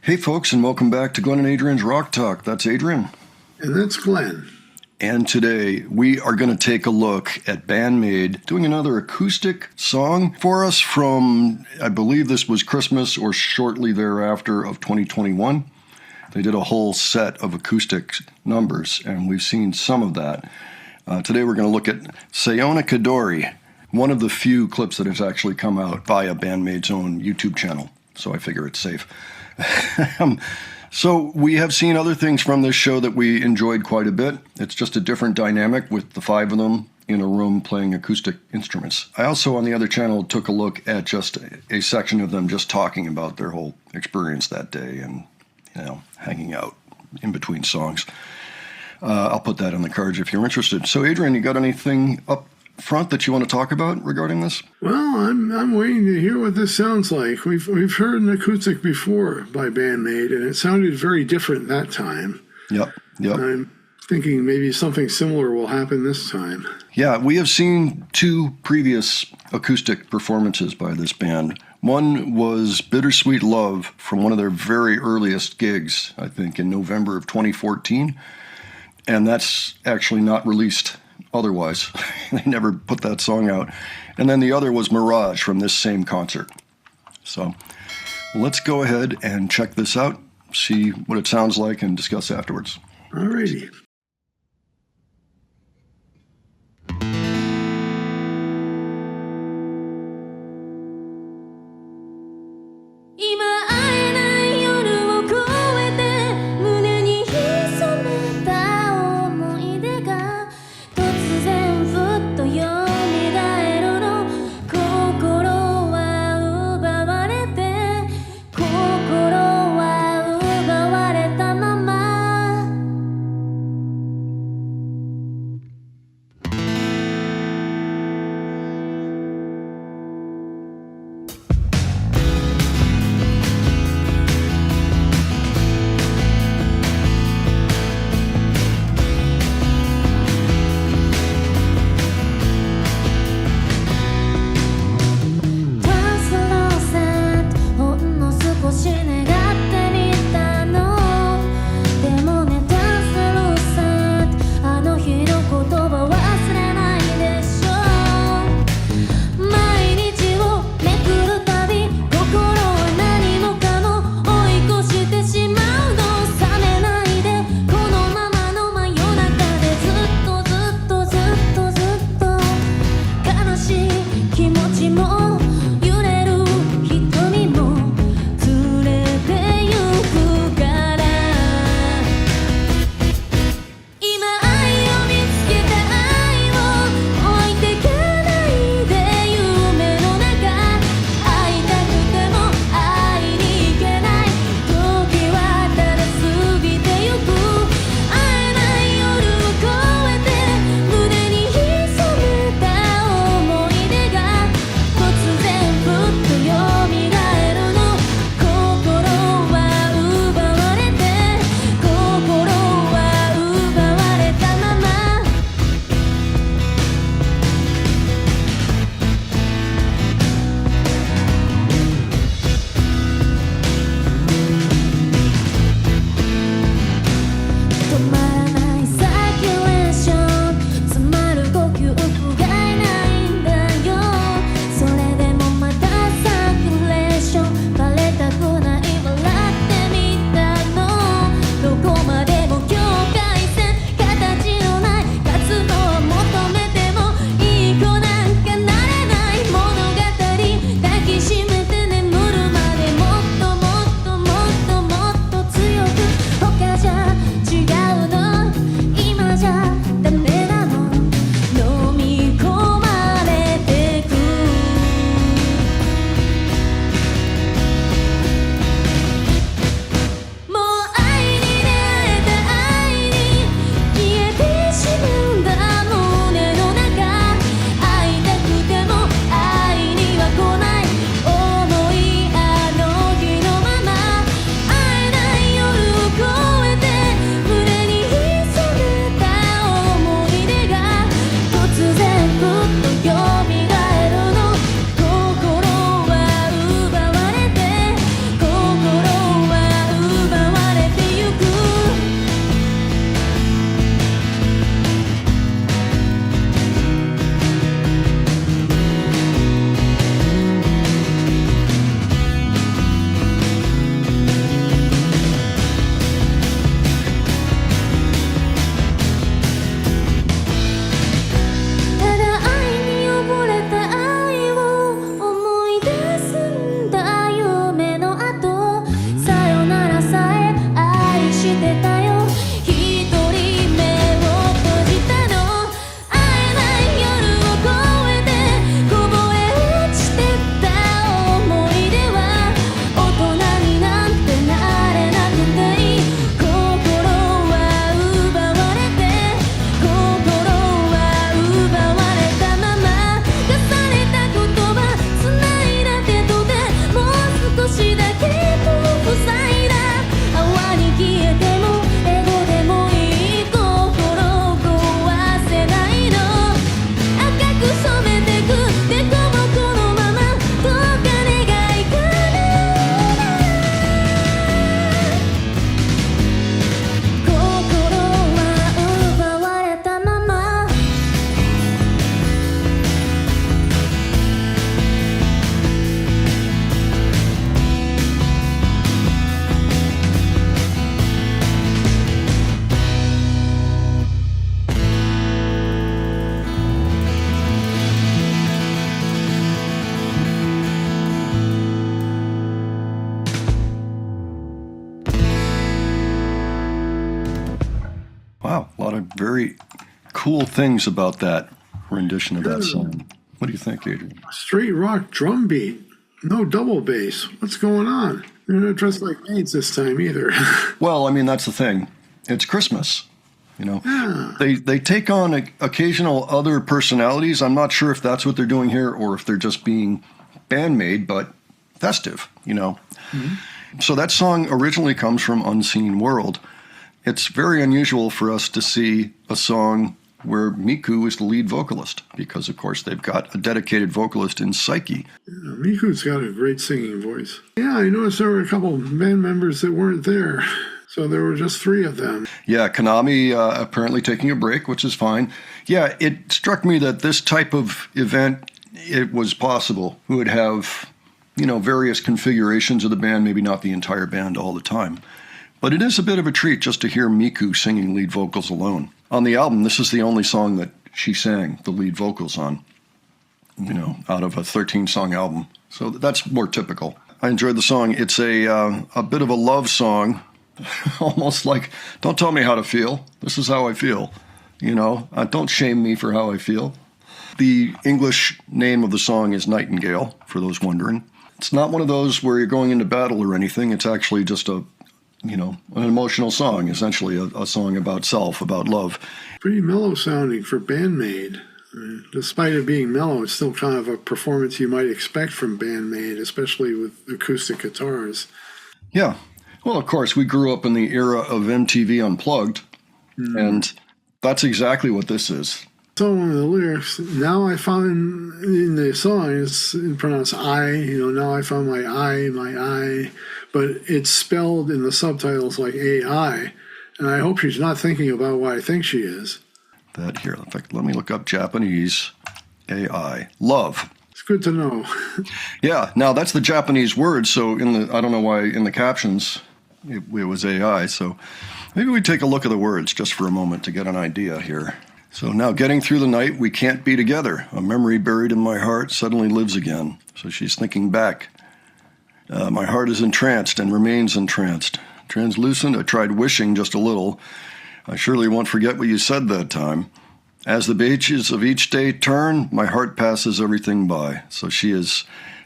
Hey folks, and welcome back to Glenn and Adrian's Rock Talk. That's Adrian. And that's Glenn. And today we are going to take a look at Band-Maid doing another acoustic song for us from, I believe this was Christmas or shortly thereafter of 2021. They did a whole set of acoustic numbers, and we've seen some of that. Today we're going to look at Sayonakidori, one of the few clips that has actually come out via Band-Maid's own YouTube channel, so I figure it's safe. So we have seen other things from this show that we enjoyed quite a bit. It's just a different dynamic with the five of them in a room playing acoustic instruments. I also, on the other channel, took a look at just a section of them just talking about their whole experience that day and, hanging out in between songs. I'll put that in the cards if you're interested. So, Adrian, you got anything up front that you want to talk about regarding this? Well, I'm waiting to hear what this sounds like. We've heard an acoustic before by Band-Maid, and it sounded very different that time. Yep. I'm thinking maybe something similar will happen this time. Yeah, we have seen two previous acoustic performances by this band. One was Bittersweet Love from one of their very earliest gigs, I think, in November of 2014. And that's actually not released otherwise. They never put that song out. And then the other was Mirage from this same concert. So let's go ahead and check this out, see what it sounds like, and discuss afterwards. Alrighty. wow, a lot of very cool things about that rendition of that song. What do you think, Adrian? Straight rock drum beat. No double bass. What's going on? They're not dressed like maids this time either. Well, I mean, that's the thing. It's Christmas. You know, Yeah. they take on occasional other personalities. I'm not sure if that's what they're doing here or if they're just being Band-Maid, but festive, you know. Mm-hmm. So that song originally comes from Unseen World. It's very unusual for us to see a song where Miku is the lead vocalist because, of course, they've got a dedicated vocalist in Psyche. Yeah, Miku's got a great singing voice. Yeah, I noticed there were a couple band members that weren't there. So there were just 3 of them. Yeah, Konami apparently taking a break, which is fine. Yeah, it struck me that this type of event, it was possible. We would have, you know, various configurations of the band, maybe not the entire band all the time. But it is a bit of a treat just to hear Miku singing lead vocals alone. On the album, this is the only song that she sang the lead vocals on, you know, out of a 13-song album. So that's more typical. I enjoyed the song. It's a bit of a love song, almost like, don't tell me how to feel. This is how I feel. You know, don't shame me for how I feel. The English name of the song is Nightingale, for those wondering. It's not one of those where you're going into battle or anything. It's actually just an emotional song, essentially a song about self, about love. Pretty mellow sounding for Band-Maid. Despite it being mellow, it's still kind of a performance you might expect from Band-Maid, especially with acoustic guitars. Yeah. Well, of course, we grew up in the era of MTV Unplugged, and that's exactly what this is. So one of the lyrics, now I found in the song, it's pronounced I, now I found my I, but it's spelled in the subtitles like AI, and I hope she's not thinking about what I think she is. That here, in fact, let me look up Japanese AI. Love. It's good to know. Yeah, now that's the Japanese word, so I don't know why in the captions it was AI, so maybe we take a look at the words just for a moment to get an idea here. So now, getting through the night, we can't be together. A memory buried in my heart suddenly lives again. So she's thinking back. My heart is entranced and remains entranced. Translucent, I tried wishing just a little. I surely won't forget what you said that time. As the pages of each day turn, my heart passes everything by. So she is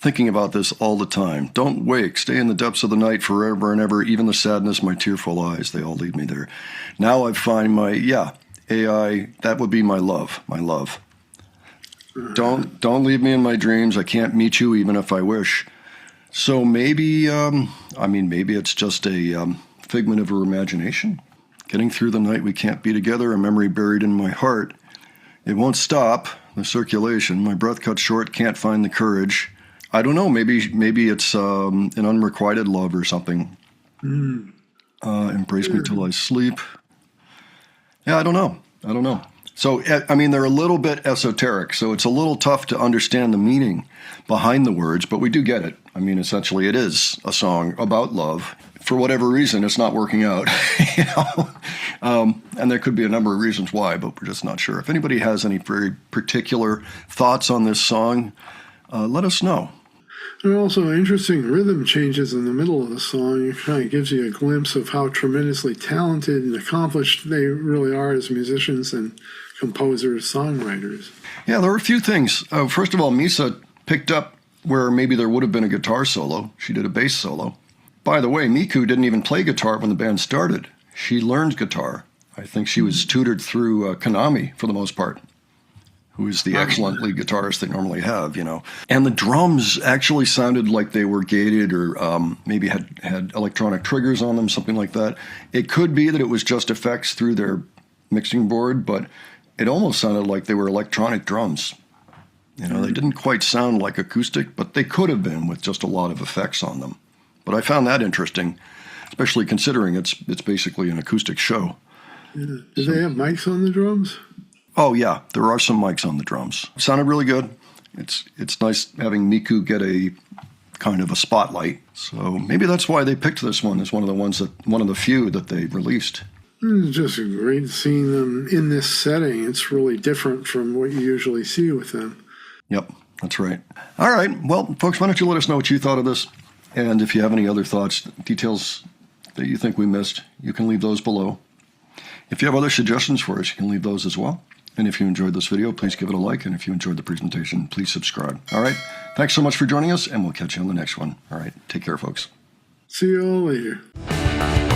thinking about this all the time. Don't wake, stay in the depths of the night forever and ever. Even the sadness, my tearful eyes, they all lead me there. Now I find AI, that would be my love, Don't leave me in my dreams. I can't meet you even if I wish. So maybe it's just a figment of her imagination. Getting through the night, we can't be together, a memory buried in my heart. It won't stop, the circulation. My breath cut short, can't find the courage. I don't know, maybe it's an unrequited love or something. Embrace me till I sleep. Yeah, I don't know. So, they're a little bit esoteric, so it's a little tough to understand the meaning behind the words, but we do get it. Essentially, it is a song about love. For whatever reason, it's not working out, and there could be a number of reasons why, but we're just not sure. If anybody has any very particular thoughts on this song, let us know. There are also interesting rhythm changes in the middle of the song. It kind of gives you a glimpse of how tremendously talented and accomplished they really are as musicians and composers, songwriters. Yeah, there were a few things. First of all, Misa picked up where maybe there would have been a guitar solo. She did a bass solo. By the way, Miku didn't even play guitar when the band started. She learned guitar. I think she was tutored through Konami for the most part, who is the excellent lead guitarist they normally have, And the drums actually sounded like they were gated or maybe had electronic triggers on them, something like that. It could be that it was just effects through their mixing board, but it almost sounded like they were electronic drums. They didn't quite sound like acoustic, but they could have been with just a lot of effects on them. But I found that interesting, especially considering it's basically an acoustic show. Yeah. Did they have mics on the drums? Oh, yeah, there are some mics on the drums. It sounded really good. It's nice having Miku get a kind of a spotlight. So maybe that's why they picked this one as one of the few that they released. It's just great seeing them in this setting. It's really different from what you usually see with them. Yep, that's right. All right, well, folks, why don't you let us know what you thought of this? And if you have any other thoughts, details that you think we missed, you can leave those below. If you have other suggestions for us, you can leave those as well. And if you enjoyed this video, please give it a like. And if you enjoyed the presentation, please subscribe. All right. Thanks so much for joining us, and we'll catch you on the next one. All right. Take care, folks. See you all later.